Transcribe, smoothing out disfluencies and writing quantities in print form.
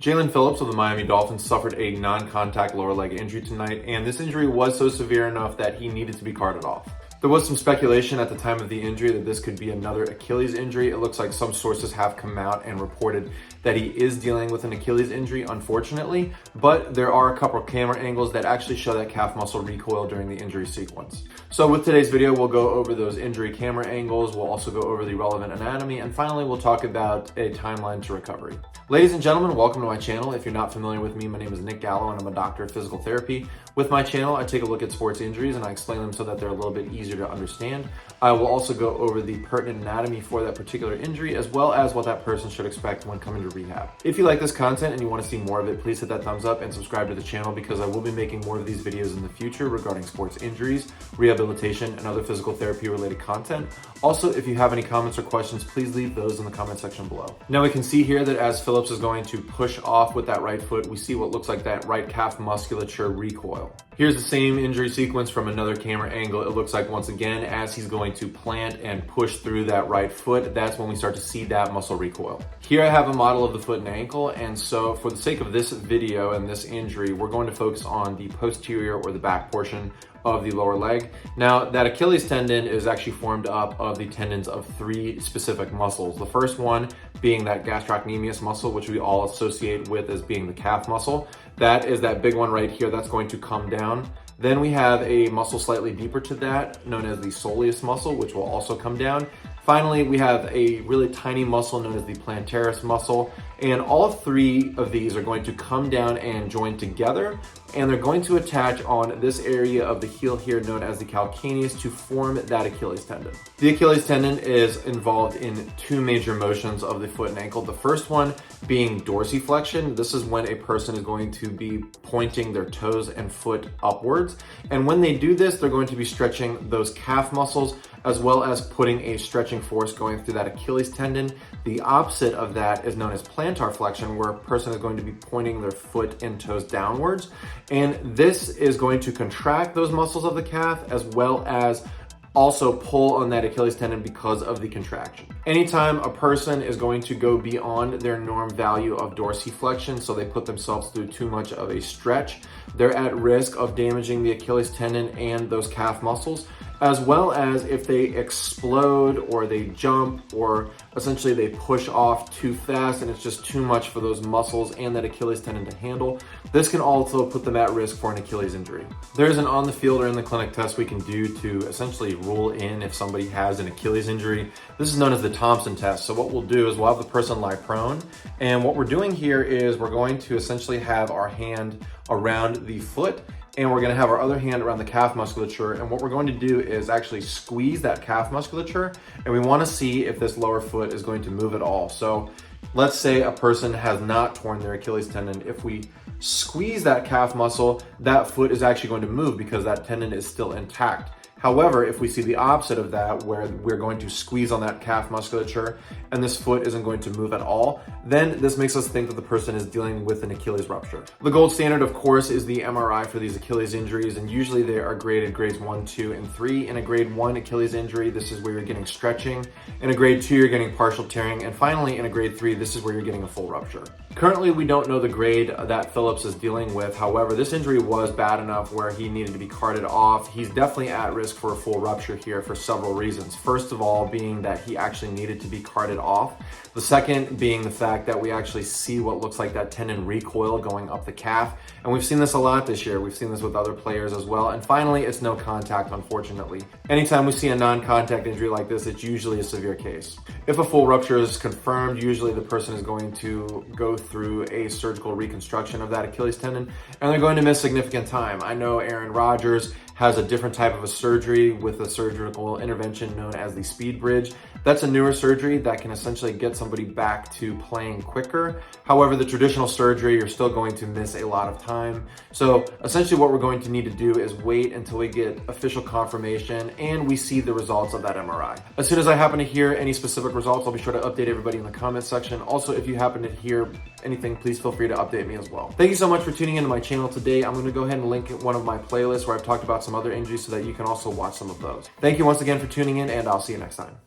Jaelan Phillips of the Miami Dolphins suffered a non-contact lower leg injury tonight, and this injury was so severe enough that he needed to be carted off. There was some speculation at the time of the injury that this could be another Achilles injury. It looks like some sources have come out and reported that he is dealing with an Achilles injury, unfortunately, but there are a couple of camera angles that actually show that calf muscle recoil during the injury sequence. So with today's video, we'll go over those injury camera angles, we'll also go over the relevant anatomy, and finally we'll talk about a timeline to recovery. Ladies and gentlemen, welcome to my channel. If you're not familiar with me, my name is Gallo and I'm a doctor of physical therapy. With my channel, I take a look at sports injuries and I explain them so that they're a little bit easier to understand. I will also go over the pertinent anatomy for that particular injury, as well as what that person should expect when coming to rehab. If you like this content and you want to see more of it, please hit that thumbs up and subscribe to the channel because I will be making more of these videos in the future regarding sports injuries, rehabilitation, and other physical therapy related content. Also, if you have any comments or questions, please leave those in the comment section below. Now we can see here that as Phillips is going to push off with that right foot, we see what looks like that right calf musculature recoil. Here's the same injury sequence from another camera angle. It looks like once again, as he's going to plant and push through that right foot, that's when we start to see that muscle recoil. Here I have a model of the foot and ankle, and so for the sake of this video and this injury, we're going to focus on the posterior or the back portion of the lower leg. Now, that Achilles tendon is actually formed up of the tendons of three specific muscles. The first one being that gastrocnemius muscle, which we all associate with as being the calf muscle. That is that big one right here that's going to come down. Then we have a muscle slightly deeper to that, known as the soleus muscle, which will also come down. Finally, we have a really tiny muscle known as the plantaris muscle, and all three of these are going to come down and join together, and they're going to attach on this area of the heel here known as the calcaneus to form that Achilles tendon. The Achilles tendon is involved in two major motions of the foot and ankle. The first one being dorsiflexion. This is when a person is going to be pointing their toes and foot upwards, and when they do this, they're going to be stretching those calf muscles as well as putting a stretching force going through that Achilles tendon. The opposite of that is known as plantar flexion, where a person is going to be pointing their foot and toes downwards. And this is going to contract those muscles of the calf as well as also pull on that Achilles tendon because of the contraction. Anytime a person is going to go beyond their norm value of dorsiflexion, so they put themselves through too much of a stretch, they're at risk of damaging the Achilles tendon and those calf muscles, as well as if they explode or they jump or essentially they push off too fast and it's just too much for those muscles and that Achilles tendon to handle. This can also put them at risk for an Achilles injury. There's an on the field or in the clinic test we can do to essentially rule in if somebody has an Achilles injury. This is known as the Thompson test. So what we'll do is we'll have the person lie prone, and what we're doing here is we're going to essentially have our hand around the foot, and we're going to have our other hand around the calf musculature, and what we're going to do is actually squeeze that calf musculature, and we want to see if this lower foot is going to move at all. So let's say a person has not torn their Achilles tendon. If we squeeze that calf muscle, that foot is actually going to move because that tendon is still intact. However, if we see the opposite of that, where we're going to squeeze on that calf musculature and this foot isn't going to move at all, then this makes us think that the person is dealing with an Achilles rupture. The gold standard, of course, is the MRI for these Achilles injuries, and usually they are graded grades 1, 2, and 3. In a grade 1 Achilles injury, this is where you're getting stretching. In a grade 2, you're getting partial tearing. And finally, in a grade 3, this is where you're getting a full rupture. Currently, we don't know the grade that Phillips is dealing with. However, this injury was bad enough where he needed to be carted off. He's definitely at risk for a full rupture here for several reasons. First of all, being that he actually needed to be carted off. The second being the fact that we actually see what looks like that tendon recoil going up the calf. And we've seen this a lot this year. We've seen this with other players as well. And finally, it's no contact, unfortunately. Anytime we see a non-contact injury like this, it's usually a severe case. If a full rupture is confirmed, usually the person is going to go through a surgical reconstruction of that Achilles tendon, and they're going to miss significant time. I know Aaron Rodgers has a different type of a surgery with a surgical intervention known as the speed bridge. That's a newer surgery that can essentially get somebody back to playing quicker. However, the traditional surgery, you're still going to miss a lot of time. So essentially what we're going to need to do is wait until we get official confirmation and we see the results of that MRI. As soon as I happen to hear any specific results, I'll be sure to update everybody in the comment section. Also, if you happen to hear anything, please feel free to update me as well. Thank you so much for tuning into my channel today. I'm going to go ahead and link one of my playlists where I've talked about some other injuries so that you can also watch some of those. Thank you once again for tuning in, and I'll see you next time.